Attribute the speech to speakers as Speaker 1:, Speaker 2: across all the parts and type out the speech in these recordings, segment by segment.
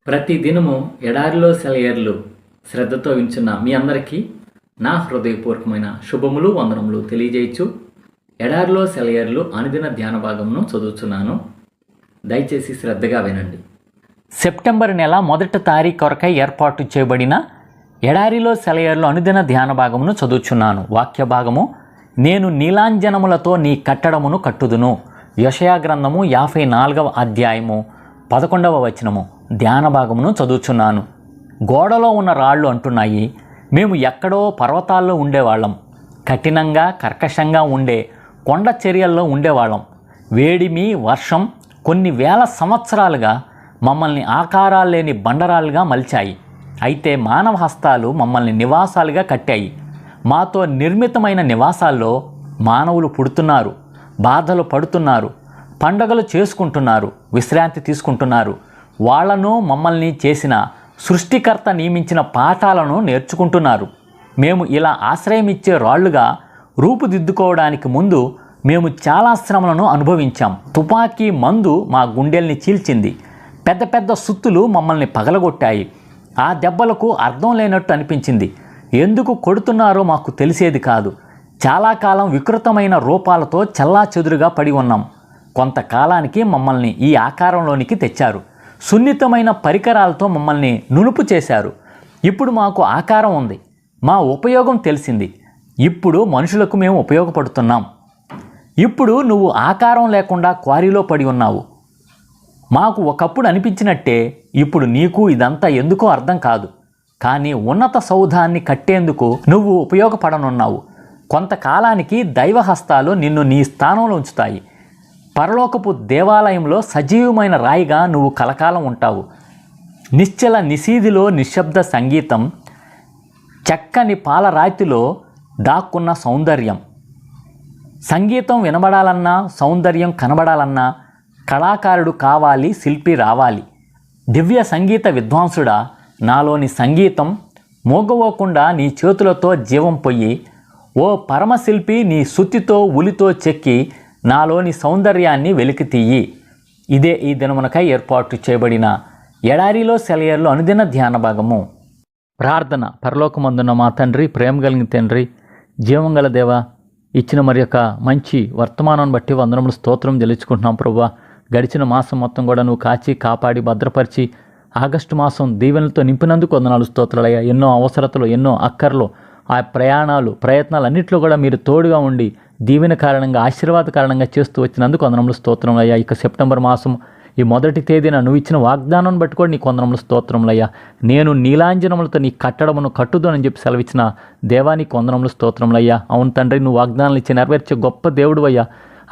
Speaker 1: ప్రతి దినము ఎడారిలో సెలయేర్లు శ్రద్ధతో వింటున్న మీ అందరికీ నా హృదయపూర్వకమైన శుభములు వందనములు తెలియజేయచ్చు. ఎడారిలో సెలయేర్లు అనుదిన ధ్యాన భాగమును చదువుతున్నాను. దయచేసి శ్రద్ధగా వినండి.
Speaker 2: సెప్టెంబర్ నెల 1వ తారీఖు కొరకై ఏర్పాటు చేయబడిన ఎడారిలో సెలయేర్లు అనుదిన ధ్యాన భాగమును చదువుచున్నాను. వాక్య భాగము: నేను నీలాంజనములతో నీ కట్టడమును కట్టుదును. యెషయా గ్రంథము 54వ అధ్యాయము 11వ వచనము. ధ్యాన భాగమును చదువుచున్నాను. గోడలో ఉన్న రాళ్ళు అంటున్నాయి, మేము ఎక్కడో పర్వతాల్లో ఉండేవాళ్ళం, కఠినంగా కర్కశంగా ఉండే కొండ చర్యల్లో ఉండేవాళ్ళం. వేడిమి వర్షం కొన్ని వేల సంవత్సరాలుగా మమ్మల్ని ఆకారాలు లేని బండరాలుగా మలిచాయి. అయితే మానవ హస్తాలు మమ్మల్ని నివాసాలుగా కట్టాయి. మాతో నిర్మితమైన నివాసాల్లో మానవులు పుడుతున్నారు, బాధలు పడుతున్నారు, పండగలు చేసుకుంటున్నారు, విశ్రాంతి తీసుకుంటున్నారు. వాళ్లను మమ్మల్ని చేసిన సృష్టికర్త నియమించిన పాఠాలను నేర్చుకుంటున్నారు. మేము ఇలా ఆశ్రయం ఇచ్చే రాళ్లుగా రూపుదిద్దుకోవడానికి ముందు మేము చాలా శ్రమలను అనుభవించాం. తుపాకీ మందు మా గుండెల్ని చీల్చింది. పెద్ద పెద్ద సుత్తులు మమ్మల్ని పగలగొట్టాయి. ఆ దెబ్బలకు అర్థం లేనట్టు అనిపించింది. ఎందుకు కొడుతున్నారో మాకు తెలిసేది కాదు. చాలా కాలం వికృతమైన రూపాలతో చెల్లాచెదురుగా పడి ఉన్నాం. కొంతకాలానికి మమ్మల్ని ఈ ఆకారంలోనికి తెచ్చారు. సున్నితమైన పరికరాలతో మమ్మల్ని నునుపు చేశారు. ఇప్పుడు మాకు ఆకారం ఉంది, మా ఉపయోగం తెలిసింది. ఇప్పుడు మనుషులకు మేము ఉపయోగపడుతున్నాం. ఇప్పుడు నువ్వు ఆకారం లేకుండా క్వారీలో పడి ఉన్నావు. మాకు ఒకప్పుడు అనిపించినట్టే ఇప్పుడు నీకు ఇదంతా ఎందుకో అర్థం కాదు. కానీ ఉన్నత సౌధాన్ని కట్టేందుకు నువ్వు ఉపయోగపడనున్నావు. కొంతకాలానికి దైవహస్తాలు నిన్ను నీ స్థానంలో ఉంచుతాయి. పరలోకపు దేవాలయంలో సజీవమైన రాయిగా నువ్వు కలకాలం ఉంటావు. నిశ్చల నిశీదిలో నిశ్శబ్ద సంగీతం, చక్కని పాలరాతిలో దాక్కున్న సౌందర్యం. సంగీతం వినబడాలన్నా, సౌందర్యం కనబడాలన్నా కళాకారుడు కావాలి, శిల్పి రావాలి. దివ్య సంగీత విద్వాంసుడా, నాలోని సంగీతం మోగవోకుండా నీ చేతులతో జీవం పొయ్యి. ఓ పరమశిల్పి, నీ సుత్తితో ఉలితో చెక్కి నాలోని సౌందర్యాన్ని వెలికితీయి. ఇదే ఈ దినమునకై ఏర్పాటు చేయబడిన ఎడారిలో సెలయేర్లు అనుదిన ధ్యాన భాగము. ప్రార్థన. పరలోకమందున్న మా తండ్రి, ప్రేమ కలిగిన తండ్రి, జీవం గల దేవ, ఇచ్చిన మరి యొక్క మంచి వర్తమానాన్ని బట్టి వందనములు స్తోత్రం చెల్లించుకుంటున్నాం ప్రభువా. గడిచిన మాసం మొత్తం కూడా నువ్వు కాచి కాపాడి భద్రపరిచి ఆగస్టు మాసం దీవెనలతో నింపినందుకు వందనాలు స్తోత్రాలయ్యా. ఎన్నో అవసరతలు, ఎన్నో అక్కర్లు, ఆ ప్రయాణాలు ప్రయత్నాలు అన్నింటిలో కూడా మీరు తోడుగా ఉండి దీవెన కారణంగా, ఆశీర్వాద కారణంగా చేస్తూ వచ్చినందుకు వందనములు స్తోత్రములయ్యా. ఇక సెప్టెంబర్ మాసం ఈ 1వ తేదీన నువ్వు ఇచ్చిన వాగ్దానం బట్టి కూడా నీకు వందనములు స్తోత్రములయ్యా. నేను నీలాంజనములతో నీ కట్టడమును కట్టుదు అని చెప్పి సెలవిచ్చిన దేవానికి వందనములు స్తోత్రములయ్యా. అవును తండ్రి, నువ్వు వాగ్దానాలు ఇచ్చి నెరవేర్చే గొప్ప దేవుడు అయ్యా.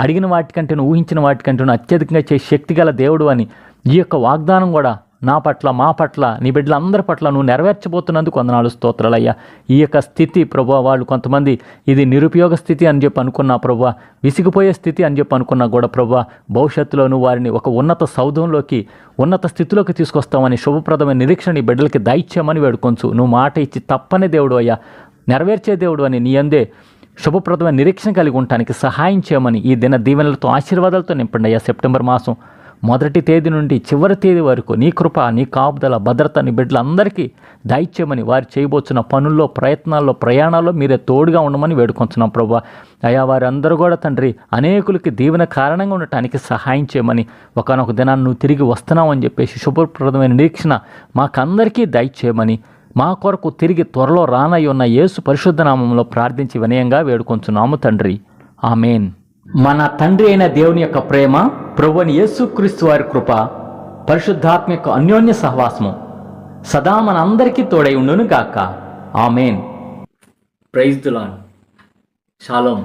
Speaker 2: అడిగిన వాటికంటే నువ్వు ఊహించిన వాటికంటే నువ్వు అత్యధికంగా చేసే శక్తి గల దేవుడు అని ఈ యొక్క వాగ్దానం కూడా నా పట్ల, మా పట్ల, నీ బిడ్డలందరి పట్ల నువ్వు నెరవేర్చబోతున్నందుకు వందనాలు స్తోత్రాలయ్యా. ఈ యొక్క స్థితి ప్రభువా, వాళ్ళు కొంతమంది ఇది నిరుపయోగ స్థితి అని చెప్పి అనుకున్నా ప్రభువా, విసిగిపోయే స్థితి అని చెప్పి అనుకున్నా కూడా ప్రభువా, భవిష్యత్తులో నువ్వు వారిని ఒక ఉన్నత సౌధంలోకి, ఉన్నత స్థితిలోకి తీసుకొస్తామని శుభప్రదమైన నిరీక్షణ ఈ బిడ్డలకి దయచేయమని వేడుకొంచు. నువ్వు మాట ఇచ్చి తప్పని దేవుడు అయ్యా, నెరవేర్చే దేవుడు అని నీ అందే శుభప్రదమైన నిరీక్షణ కలిగి ఉండటానికి సహాయం చేయమని ఈ దిన దీవెనలతో ఆశీర్వాదాలతో నింపండి అయ్యా. సెప్టెంబర్ మాసం 1వ తేదీ నుండి చివరి తేదీ వరకు నీ కృప, నీ కాపుదల, భద్రత నీ బిడ్డలందరికీ దయచేయమని, వారు చేయబోతున్న పనుల్లో, ప్రయత్నాల్లో, ప్రయాణాల్లో మీరే తోడుగా ఉండమని వేడుకొంచున్నాం ప్రభువా. అయా, వారందరూ కూడా తండ్రి అనేకులకి దీవెన కారణంగా ఉండటానికి సహాయం చేయమని, ఒకనొక దినాన్ని నువ్వు తిరిగి వస్తున్నావు అని చెప్పేసి శుభప్రదమైన నిరీక్షణ మాకందరికీ దయచేయమని, మా కొరకు తిరిగి త్వరలో రానై ఉన్న యేసు పరిశుద్ధ నామంలో ప్రార్థించి వినయంగా వేడుకొంచున్నాము తండ్రి. ఆమేన్. మన తండ్రి అయిన దేవుని యొక్క ప్రేమ, ప్రభువైన యేసుక్రీస్తు వారి కృప, పరిశుద్ధాత్మ యొక్క అన్యోన్య సహవాసము సదా మన అందరికీ తోడై ఉండును గాక. Amen.
Speaker 1: Praise the lord. Shalom.